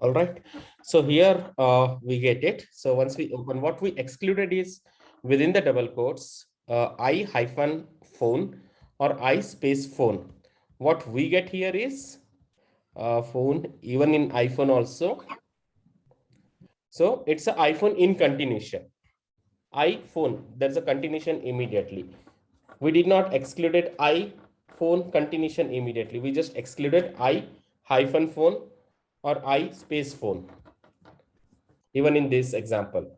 All right. So here we get it. So once we open, what we excluded is within the double quotes, I hyphen phone or I space phone. What we get here is phone, even in iPhone also. So it's an iPhone in continuation. iPhone, there's a continuation immediately. We did not excluded iPhone continuation immediately. We just excluded I hyphen phone or I space phone, even in this example.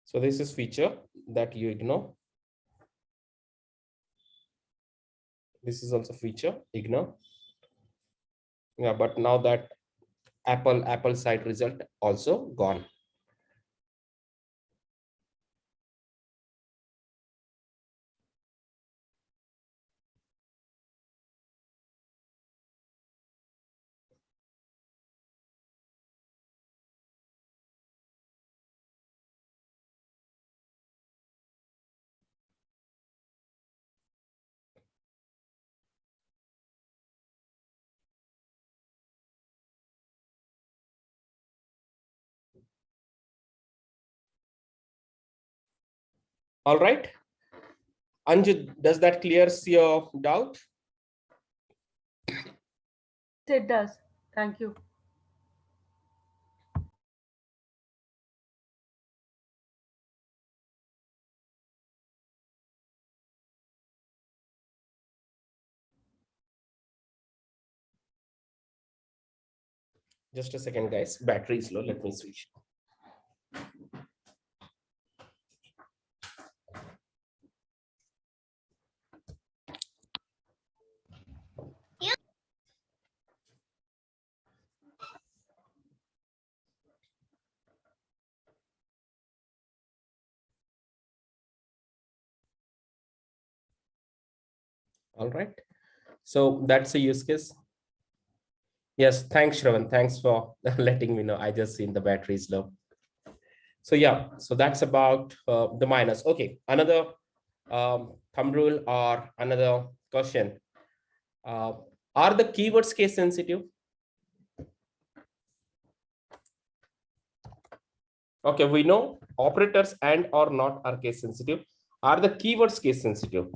So this is feature that you ignore. This is also feature, ignore. Yeah, but now that Apple site result also gone. All right. Anju, does that clears your doubt? It does. Thank you. Just a second, guys. Battery is low. Let me switch. All right. So that's a use case. Yes, thanks, Shravan. Thanks for letting me know. I just seen the battery is low. So yeah, so that's about the minus. Okay, another thumb rule or another question. Uh, are the keywords case sensitive? Okay, we know operators and or not are case sensitive. Are the keywords case sensitive?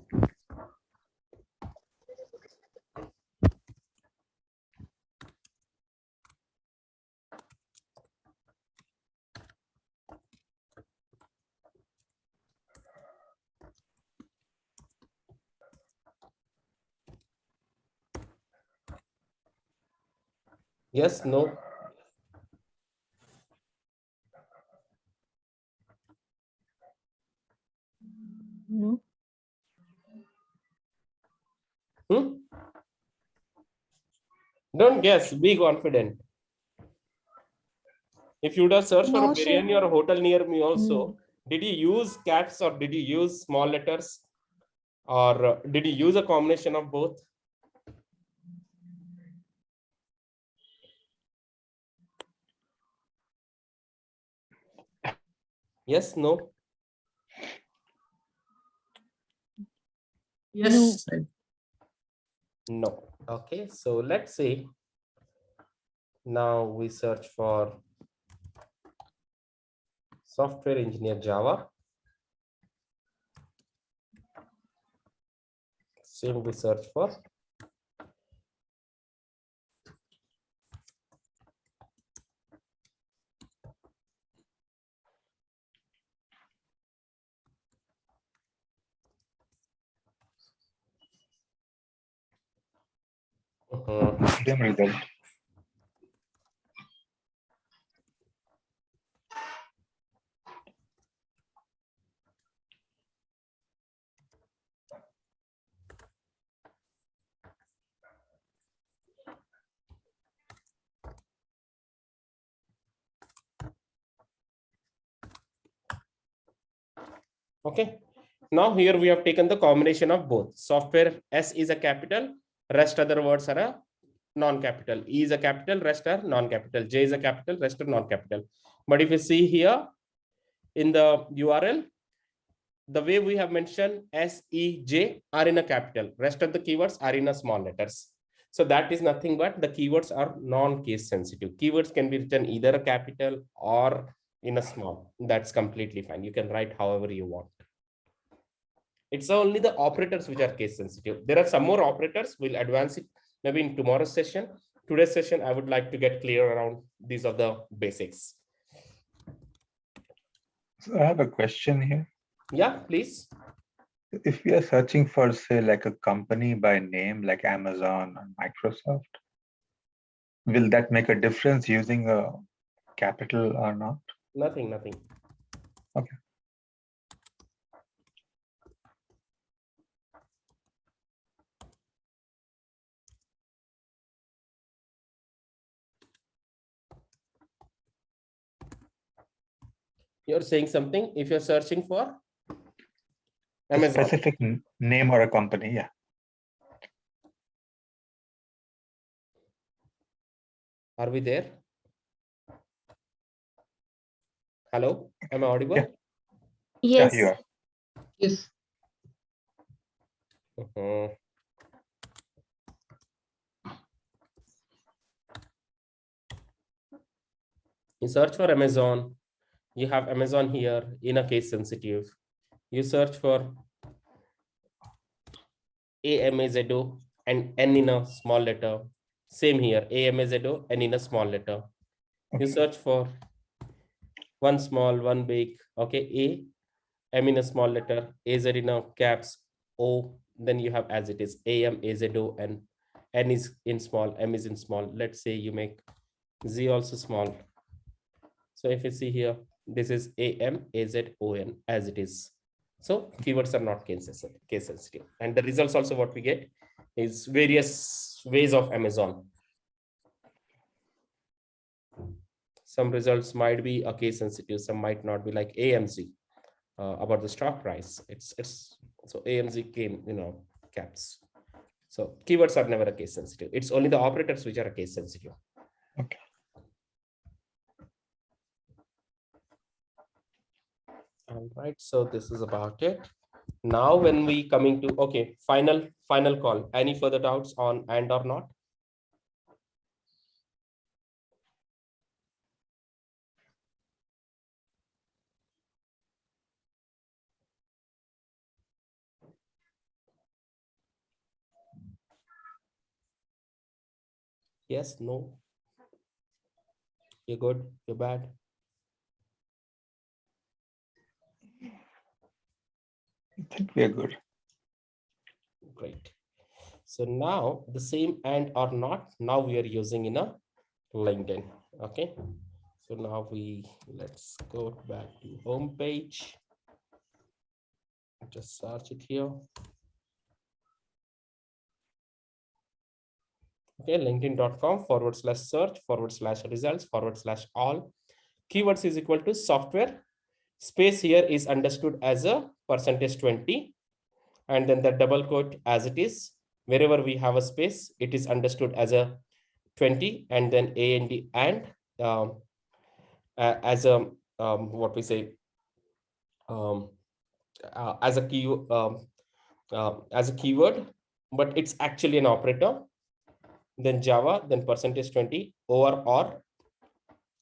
Yes, no. No. Hmm? Don't guess, be confident. If you would have searched for a No, sir. biryani or a hotel near me also, Hmm. did you use caps or did you use small letters? Or did you use a combination of both? Yes, no? Yes. No. Okay, so let's say now we search for software engineer Java. Same we search for. Same result. Okay. Now here we have taken the combination of both. Software S is a capital, rest other words are a non-capital. E is a capital, rest are non-capital. J is a capital, rest are non-capital. But if you see here in the URL, the way we have mentioned S, E, J are in a capital. Rest of the keywords are in a small letters. So that is nothing but the keywords are non-case sensitive. Keywords can be written either a capital or in a small. That's completely fine. You can write however you want. It's only the operators which are case sensitive. There are some more operators. We'll advance it maybe in tomorrow's session. Today's session, I would like to get clear around these are the basics. So I have a question here. Yeah, please. If we are searching for, say, like a company by name, like Amazon or Microsoft, will that make a difference using a capital or not? Nothing. Okay. You're saying something if you're searching for A Amazon. specific name or a company, yeah. Are we there? Hello, am I audible? Yeah. Yes. Yeah, you are. Yes. Mhm. You search for Amazon. You have Amazon here in a case sensitive. You search for AMAZO and N in a small letter. Same here, AMAZO N in a small letter. You Okay. search for one small, one big. Okay, A, M in a small letter, AZ in a caps, O. Then you have as it is AMAZO and N is in small, M is in small. Let's say you make Z also small. So if you see here, this is AMAZON as it is. So keywords are not case sensitive. And the results also what we get is various ways of Amazon. Some results might be a case sensitive, some might not be, like AMZ about the stock price. It's so AMZ came, caps. So keywords are never a case sensitive. It's only the operators which are a case sensitive. Okay. All right, so this is about it. Now when we coming to, okay, final call. Any further doubts on and or not? Yes, no? You're good, you're bad? I think we are good. Great. So now the same and or not, now we are using in a LinkedIn. Okay. So now let's go back to home page. Just search it here. Okay, linkedin.com/search/results/all. Keywords is equal to software. Space here is understood as a %20. And then the double quote as it is. Wherever we have a space, it is understood as a 20, and then and as a what we say as a key as a keyword, but it's actually an operator. Then Java, then %20 or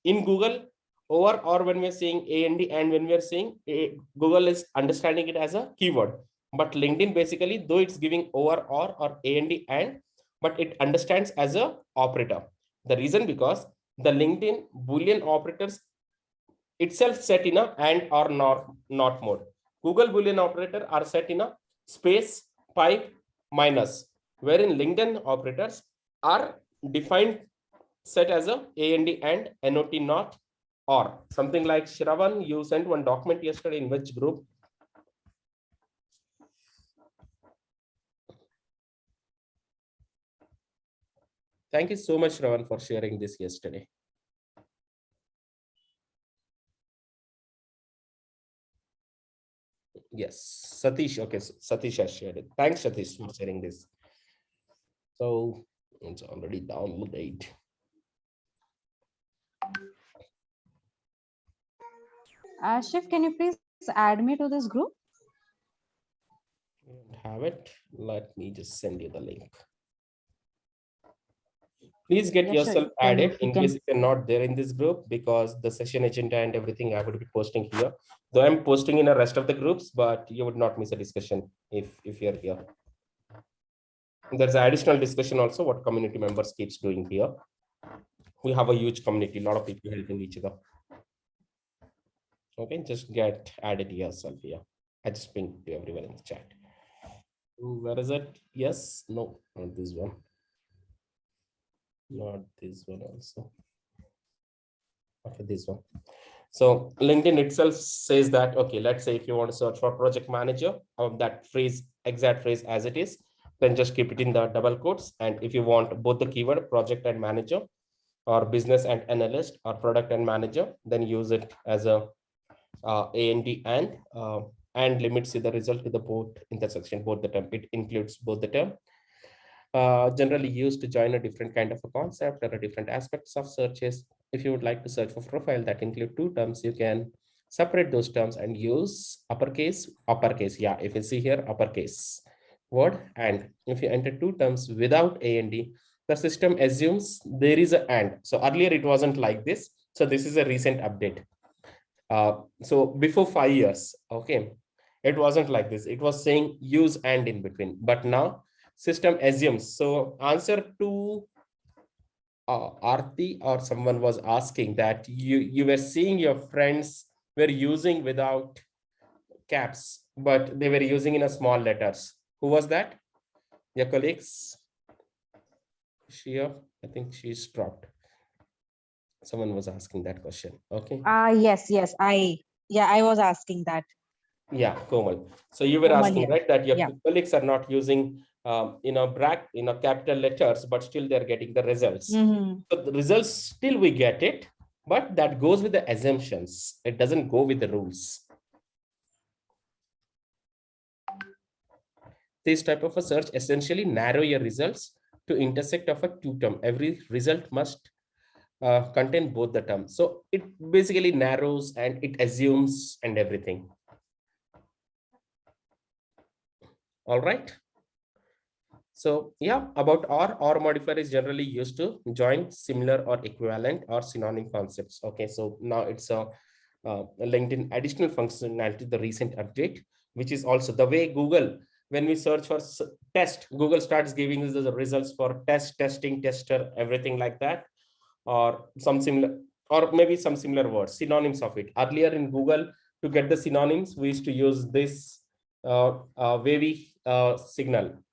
in Google, or when we're saying and when we're saying Google is understanding it as a keyword. But LinkedIn basically, though it's giving or and, but it understands as a operator. The reason because the LinkedIn Boolean operators itself set in a and or not mode. Google Boolean operator are set in a space, pipe, minus, wherein LinkedIn operators are defined set as a and not not or. Something like Shravan, you sent one document yesterday in which group? Thank you so much, Shravan, for sharing this yesterday. Yes, Satish. Okay, so Satish has shared it. Thanks, Satish, for sharing this. So it's already downloaded. Ashif, can you please add me to this group? You don't have it. Let me just send you the link. Please get Yeah, sure. yourself You can- added you in can- case if you're not there in this group, because the session agenda and everything I would be posting here. Though I'm posting in the rest of the groups, but you would not miss a discussion if you're here. There's an additional discussion also what community members keeps doing here. We have a huge community, a lot of people helping each other. Okay, just get added yourself here. I just pinged to everyone in the chat. Where is it? Yes, no, not this one. Not this one also. Okay, this one. So LinkedIn itself says that, okay, let's say if you want to search for project manager of that phrase, exact phrase as it is, then just keep it in the double quotes. And if you want both the keyword project and manager, or business and analyst, or product and manager, then use it as a and limits the result to the both intersection, both the term. It includes both the term. Generally used to join a different kind of a concept or a different aspects of searches. If you would like to search for profile that include two terms, you can separate those terms and use uppercase. Yeah, if you see here, uppercase word. And if you enter two terms without and, the system assumes there is a and. So earlier it wasn't like this. So this is a recent update. So before 5 years, okay, it wasn't like this. It was saying use and in between, but now system assumes. So answer to Arti or someone was asking that you were seeing your friends were using without caps, but they were using in a small letters. Who was that? Your colleagues? Shia, I think she's dropped. Someone was asking that question. Okay. Yes. I was asking that. Yeah, Komal. So you were Komal, asking, yeah. right, that your Yeah. colleagues are not using capital letters, but still they're getting the results. Mhm. So the results still we get it, but that goes with the assumptions. It doesn't go with the rules. This type of a search essentially narrow your results to intersect of a two term. Every result must contain both the terms. So it basically narrows and it assumes and everything. All right. So yeah, about or modifier is generally used to join similar or equivalent or synonym concepts. Okay, so now it's a LinkedIn additional functionality, the recent update, which is also the way Google, when we search for test, Google starts giving us the results for test, testing, tester, everything like that, or some similar, or maybe some similar words, synonyms of it. Earlier in Google, to get the synonyms, we used to use this wavy signal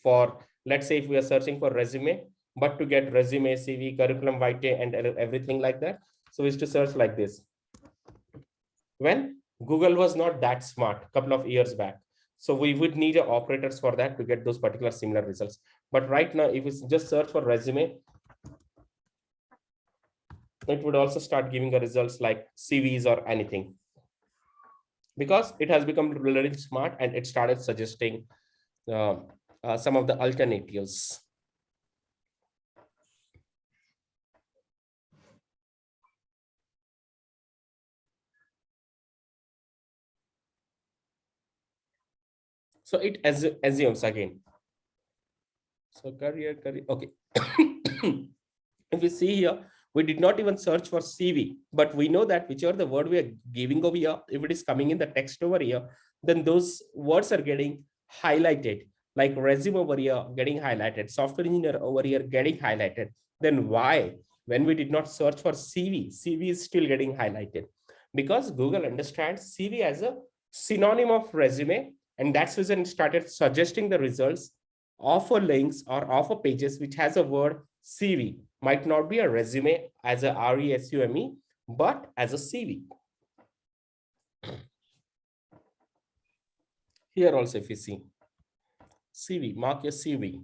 for, let's say if we are searching for resume, but to get resume, CV, curriculum vitae, and everything like that. So we used to search like this. When Google was not that smart a couple of years back. So we would need operators for that to get those particular similar results. But right now, if we just search for resume, it would also start giving the results like CVs or anything. Because it has become really smart and it started suggesting some of the alternatives. So it assumes again. So career, okay. If we see here, we did not even search for CV, but we know that whichever the word we are giving over here, if it is coming in the text over here, then those words are getting highlighted, like resume over here getting highlighted, software engineer over here getting highlighted. Then why, when we did not search for CV, CV is still getting highlighted? Because Google understands CV as a synonym of resume, and that's reason it started suggesting the results offer links or offer pages which has a word CV. Might not be a resume as a RESUME, but as a CV. Here also, if you see CV, mark your CV.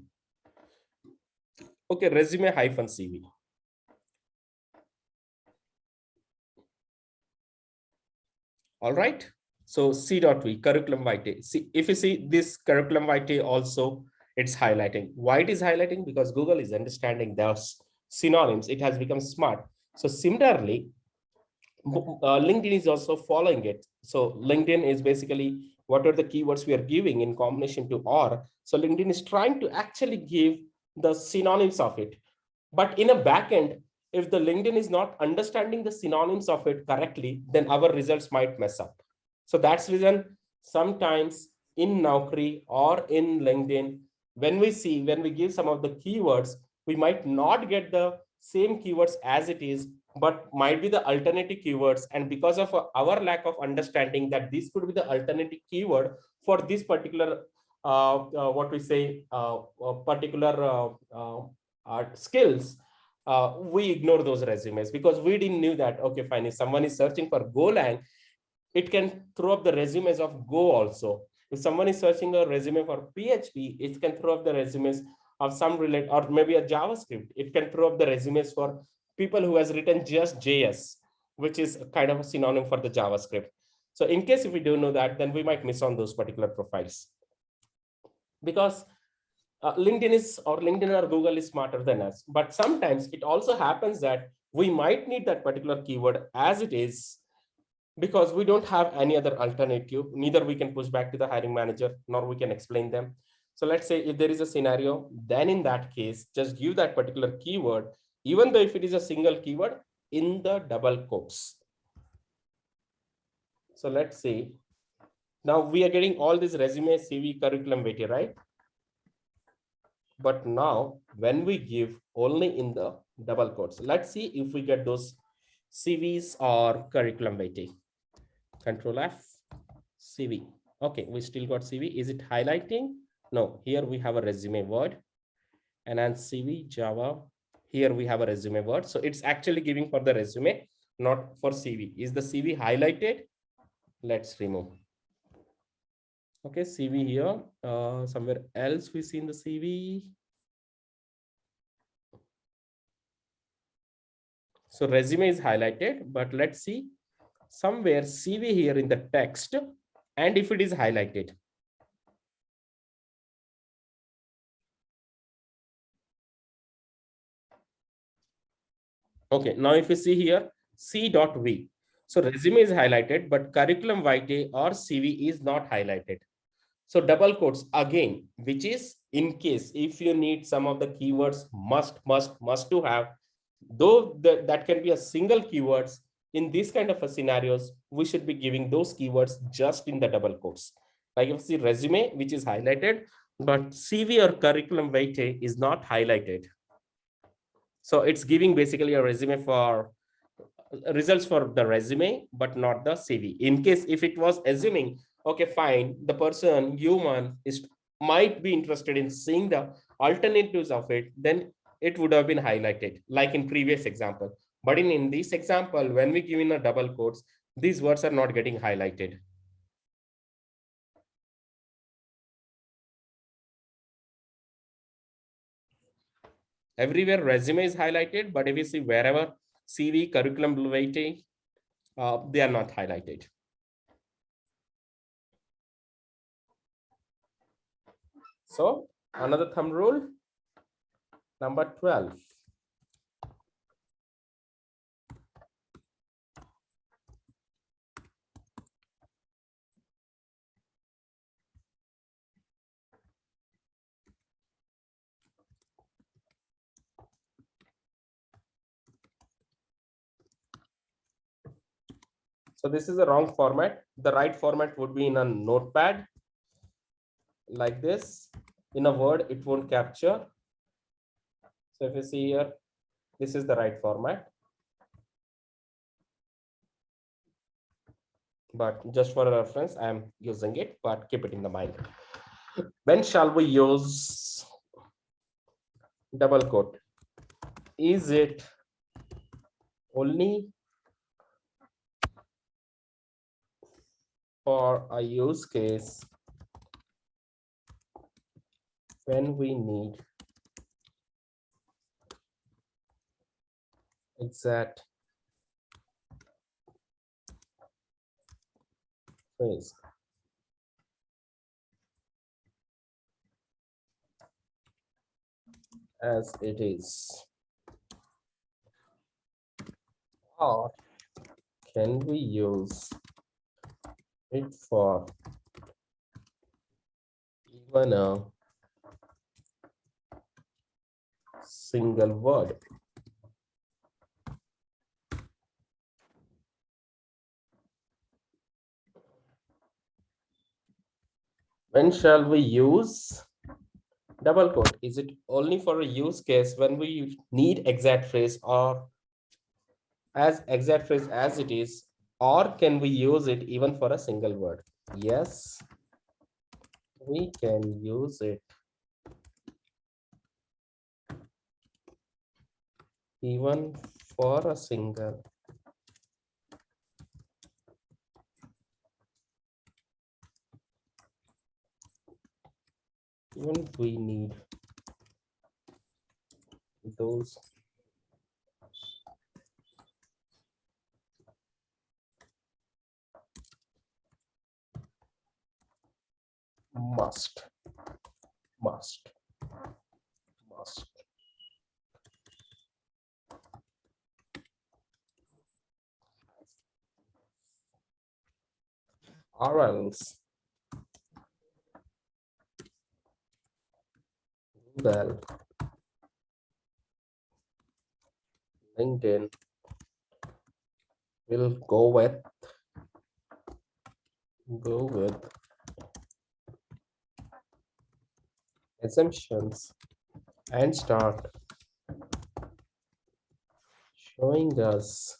Okay, resume hyphen CV. All right. So C.V, curriculum vitae. See, if you see this curriculum vitae also, it's highlighting. Why it is highlighting? Because Google is understanding those synonyms. It has become smart. So similarly, LinkedIn is also following it. So LinkedIn is basically what are the keywords we are giving in combination to or. So LinkedIn is trying to actually give the synonyms of it. But in a backend, if the LinkedIn is not understanding the synonyms of it correctly, then our results might mess up. So that's reason sometimes in Naukri or in LinkedIn, when we give some of the keywords, we might not get the same keywords as it is, but might be the alternative keywords. And because of our lack of understanding that this could be the alternative keyword for this particular what we say particular skills, we ignore those resumes because we didn't knew that, okay, fine, if someone is searching for Golang, it can throw up the resumes of Go also. If someone is searching a resume for PHP, it can throw up the resumes of some relate, or maybe a JavaScript. It can throw up the resumes for people who has written just JS, which is kind of a synonym for the JavaScript. So in case if we don't know that, then we might miss on those particular profiles. Because LinkedIn or Google is smarter than us. But sometimes it also happens that we might need that particular keyword as it is, because we don't have any other alternative. Neither we can push back to the hiring manager, nor we can explain them. So let's say if there is a scenario, then in that case, just give that particular keyword, even though if it is a single keyword, in the double quotes. So let's see. Now we are getting all these resume, CV, curriculum vitae, right? But now when we give only in the double quotes, let's see if we get those CVs or curriculum vitae. Control F, CV. Okay, we still got CV. Is it highlighting? No, here we have a resume word, and then CV, Java. Here we have a resume word. So it's actually giving for the resume, not for CV. Is the CV highlighted? Let's remove. Okay, CV here. Somewhere else we see in the CV. So resume is highlighted, but let's see somewhere CV here in the text, and if it is highlighted. Okay, now if you see here, C.V. So resume is highlighted, but curriculum vitae or CV is not highlighted. So double quotes again, which is in case if you need some of the keywords must to have, though that can be a single keywords. In this kind of a scenarios, we should be giving those keywords just in the double quotes. Like if you see resume, which is highlighted, but CV or curriculum vitae is not highlighted. So it's giving basically a resume for results for the resume, but not the CV. In case if it was assuming, okay, fine, the person human is might be interested in seeing the alternatives of it, then it would have been highlighted like in previous example. But in this example, when we give in a double quotes, these words are not getting highlighted. Everywhere resume is highlighted, but if you see wherever CV, curriculum vitae, they are not highlighted. So another thumb rule, number 12. So this is the wrong format. The right format would be in a notepad like this. In a Word, it won't capture. So if you see here, this is the right format. But just for reference, I am using it, but keep it in the mind. When shall we use double quote? Is it only for a use case when we need exact phrase. As it is. Or can we use it for even a single word? When shall we use double quote? Is it only for a use case when we need exact phrase or as exact phrase as it is, or can we use it even for a single word? Yes, we can use it even for a single. Even we need those must. Or else Google, LinkedIn will go with assumptions and start showing us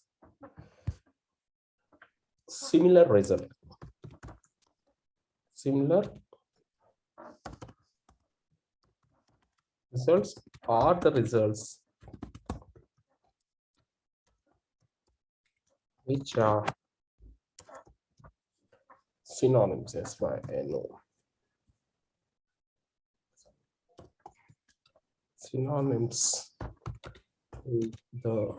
similar result. Similar results are the results which are synonyms, as far as I know. Synonyms with the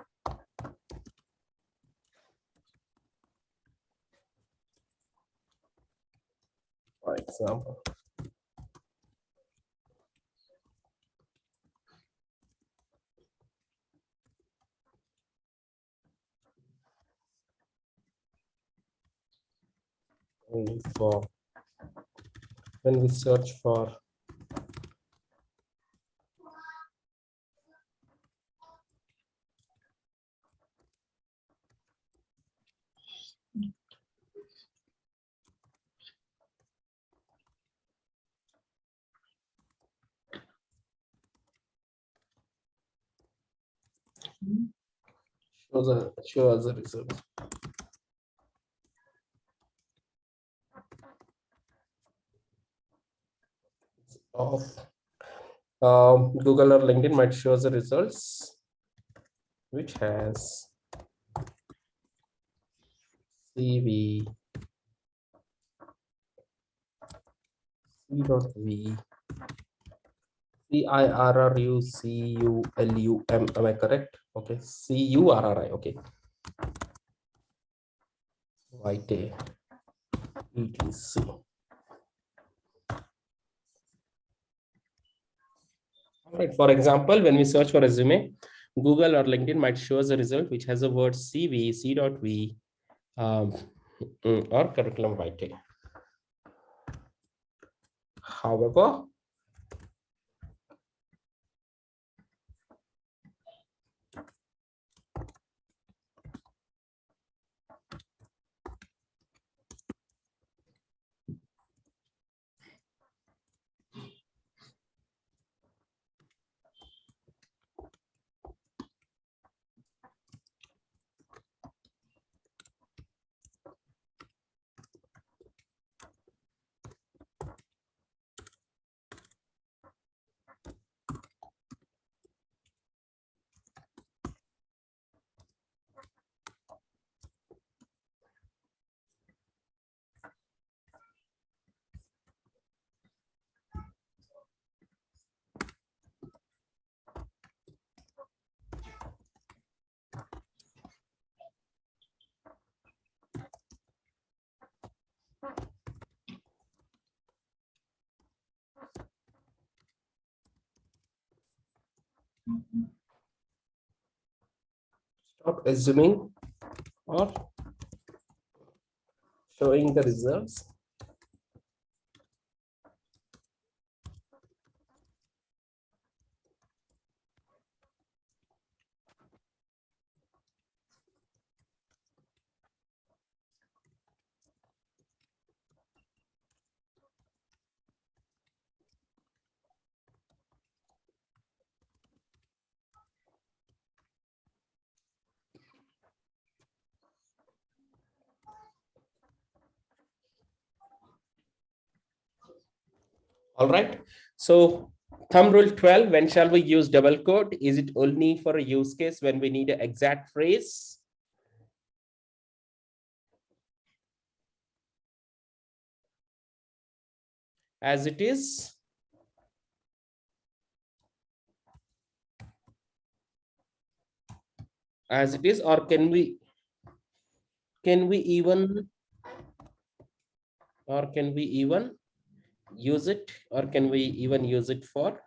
for example, only for when we search for show us the result of Google or LinkedIn might show us the results which has CV, C.V, CIRRUCULUM. Am I correct? Okay, CURRI. Okay, YT, ETC. All right. For example, when we search for resume, Google or LinkedIn might show us a result which has the word CV, C.V, or curriculum vitae. However, Stop assuming or showing the results. All right. So thumb rule 12, when shall we use double quote? Is it only for a use case when we need an exact phrase? As it is? As it is, or can we even use it, or can we even use it for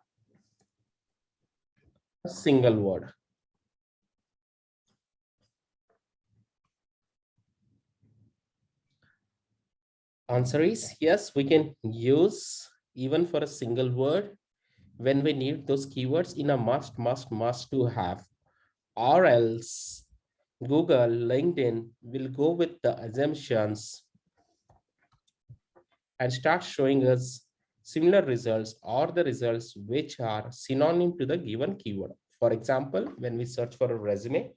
a single word? Answer is yes, we can use even for a single word when we need those keywords in a must to have, or else Google, LinkedIn will go with the assumptions and start showing us similar results or the results which are synonym to the given keyword. For example, when we search for a resume,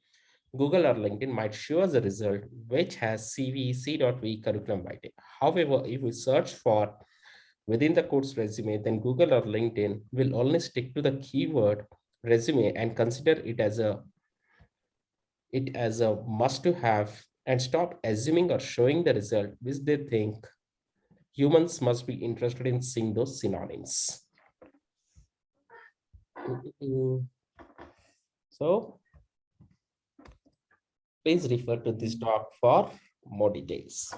Google or LinkedIn might show us a result which has CV, C.V curriculum writing. However, if we search for within the course resume, then Google or LinkedIn will only stick to the keyword resume and consider it as a must to have and stop assuming or showing the result which they think humans must be interested in seeing those synonyms. So please refer to this doc for more details.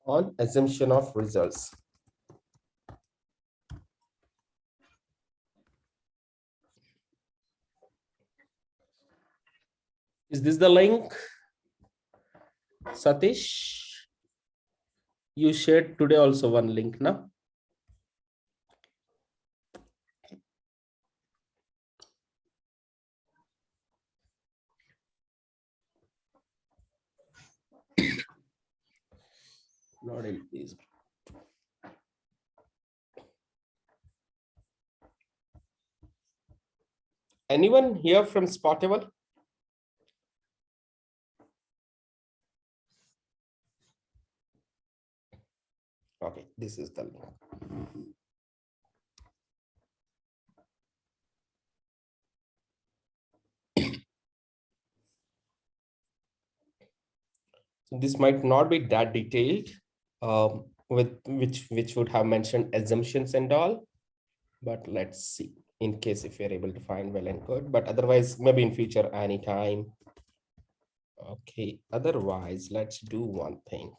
On assumption of results. Is this the link, Satish? You shared today also one link, now. Not in this. Anyone here from Spotable? Okay, this is the link. So this might not be that detailed, with which would have mentioned assumptions and all, but let's see in case if you're able to find well and good, but otherwise maybe in future anytime. Okay, otherwise let's do one thing.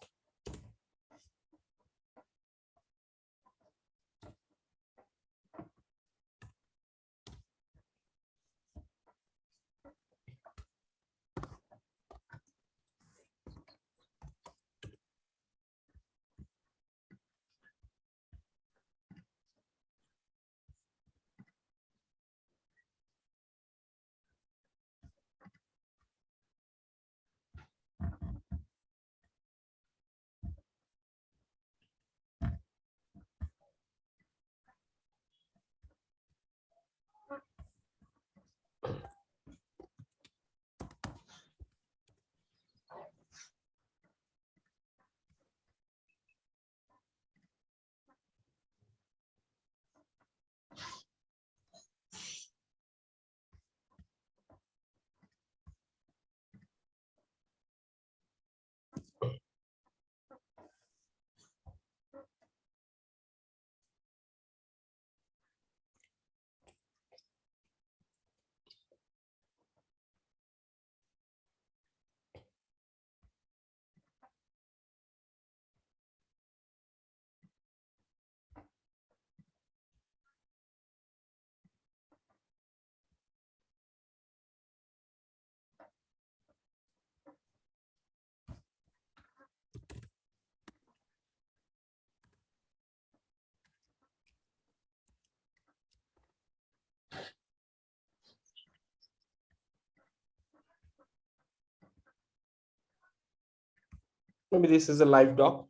Maybe this is a live doc.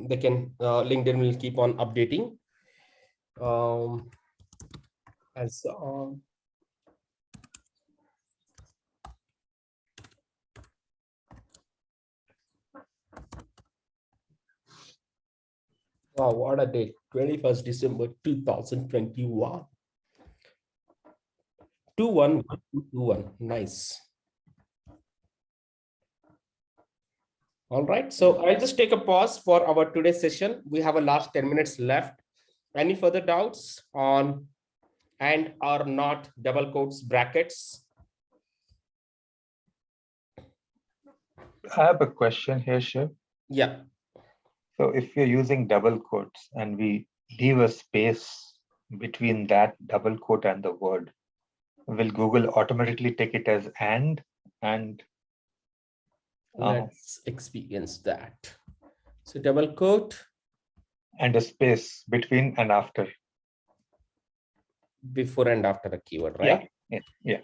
They can, LinkedIn will keep on updating. As wow, what a date, 21st December 2021. 21121. Nice. All right, so I'll just take a pause for our today's session. We have a last 10 minutes left. Any further doubts on and or not double quotes brackets? I have a question here, Shiv. Yeah. So if we're using double quotes and we leave a space between that double quote and the word, will Google automatically take it as and? Let's experience that. So double quote And a space between and after. before and after a keyword, right? Yeah.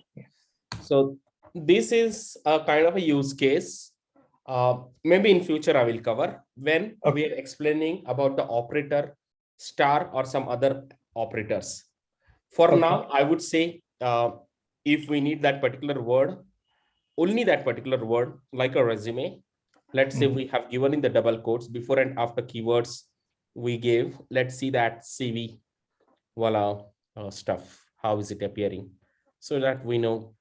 So this is a kind of a use case. Maybe in future I will cover when we are explaining about the operator star or some other operators. For now, I would say if we need that particular word, only that particular word, like a resume, let's say we have given in the double quotes before and after keywords we gave. Let's see that CV voila stuff. How is it appearing? So that we know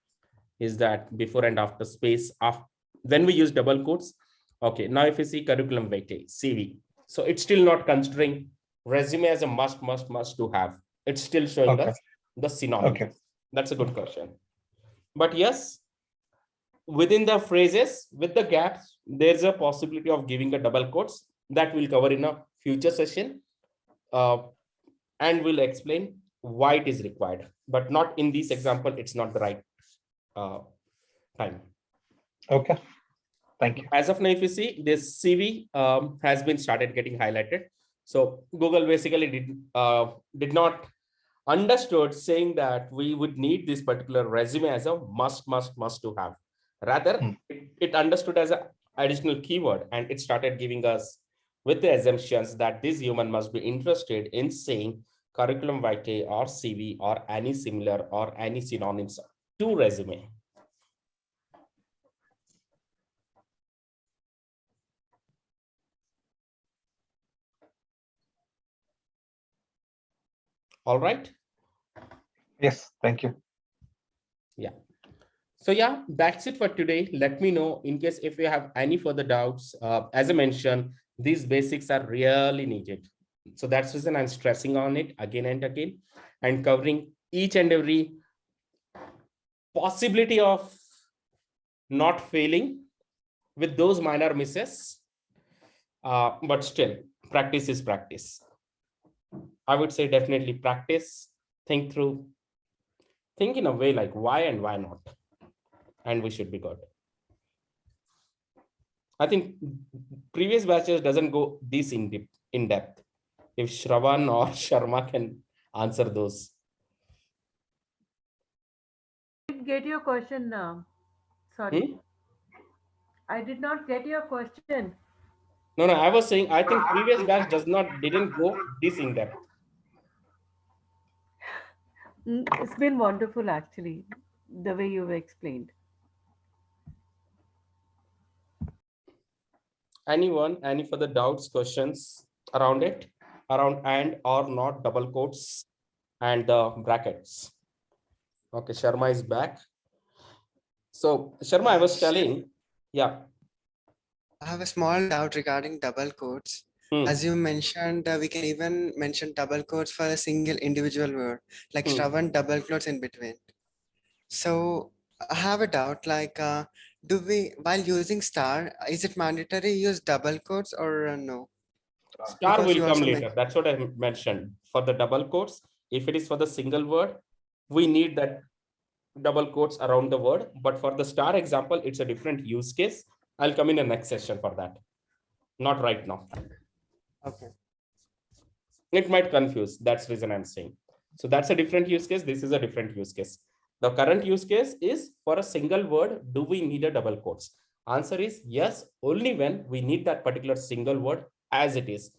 is that before and after space after when we use double quotes. Okay, now if you see curriculum vitae, CV, so it's still not considering resume as a must to have. It's still showing us the synonym. Okay. That's a good question. But yes, within the phrases with the gaps, there's a possibility of giving a double quotes that we'll cover in a future session. And we'll explain why it is required, but not in this example. It's not the right time. Okay. Thank you. As of now, if you see, this CV has been started getting highlighted. So Google basically did not understood saying that we would need this particular resume as a must to have. Rather, it understood as an additional keyword, and it started giving us with the assumptions that this human must be interested in saying curriculum vitae or CV or any similar or any synonyms to resume. All right. Yes, thank you. Yeah. So yeah, that's it for today. Let me know in case if you have any further doubts. As I mentioned, these basics are really needed. So that's the reason I'm stressing on it again and again and covering each and every possibility of not failing with those minor misses. But still, practice is practice. I would say definitely practice, think through, think in a way like why and why not. And we should be good. I think previous batches doesn't go this in depth. If Shravan or Sharma can answer those. I didn't get your question. Sorry. I did not get your question. No, I was saying, I think previous batch didn't go this in depth. It's been wonderful, actually, the way you've explained. Anyone, any further doubts, questions around it, around and or not double quotes and the brackets? Okay, Sharma is back. So Sharma, I was telling, yeah. I have a small doubt regarding double quotes. As you mentioned, we can even mention double quotes for a single individual word, like Shravan double quotes in between. So I have a doubt, like, do we, while using star, is it mandatory use double quotes or no? Star Because will come later. That's what I mentioned. For the double quotes, if it is for the single word, we need that double quotes around the word. But for the star example, it's a different use case. I'll come in the next session for that. Not right now. Okay. It might confuse. That's the reason I'm saying. So that's a different use case. This is a different use case. The current use case is for a single word. Do we need a double quotes? Answer is yes, only when we need that particular single word as it is.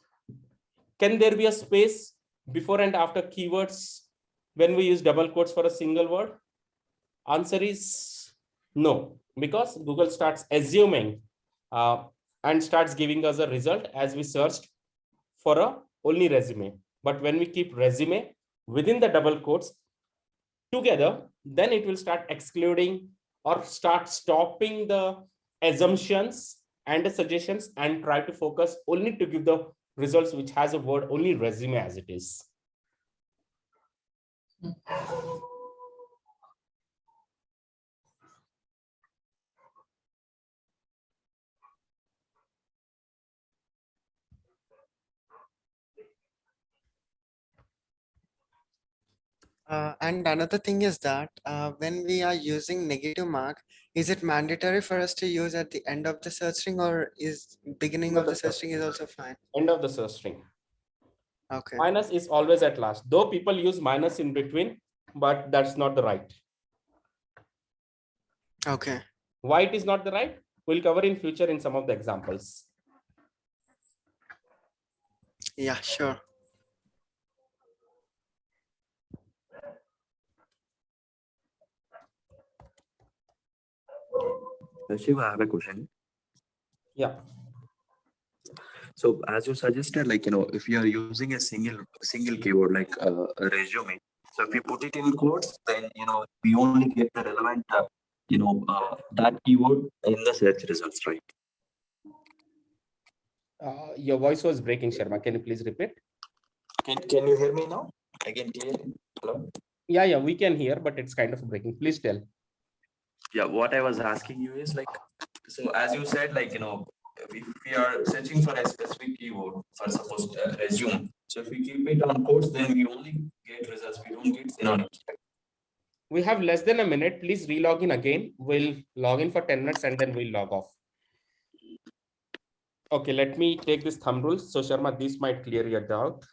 Can there be a space before and after keywords when we use double quotes for a single word? Answer is no, because Google starts assuming and starts giving us a result as we searched for a only resume. But when we keep resume within the double quotes together, then it will start excluding or start stopping the assumptions and the suggestions and try to focus only to give the results which has a word only resume as it is. And another thing is that when we are using negative mark, is it mandatory for us to use at the end of the search string, or is beginning of the search string is also fine? End of the search string. Okay. Minus is always at last, though people use minus in between, but that's not the right. Okay. Why it is not the right? We'll cover in future in some of the examples. Yeah, sure. Shiva, I have a question. Yeah. So as you suggested, like, if you are using a single keyword like a resume, so if you put it in quotes, then, we only get the relevant, that keyword in the search results, right? Your voice was breaking, Sharma. Can you please repeat? Can you hear me now? Again, clearly? Hello? Yeah, we can hear, but it's kind of breaking. Please tell. Yeah, what I was asking you is like, so as you said, like, if we are searching for a specific keyword, for suppose resume, so if we keep it on quotes, then we only get results, we don't get synonyms. We have less than a minute. Please relog in again. We'll log in for 10 minutes and then we'll log off. Okay, let me take this thumb rule. So Sharma, this might clear your doubt.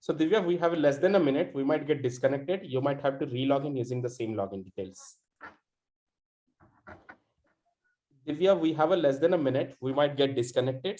So Divya, we have less than a minute. We might get disconnected. You might have to relog in using the same login details. Divya, we have a less than a minute. We might get disconnected.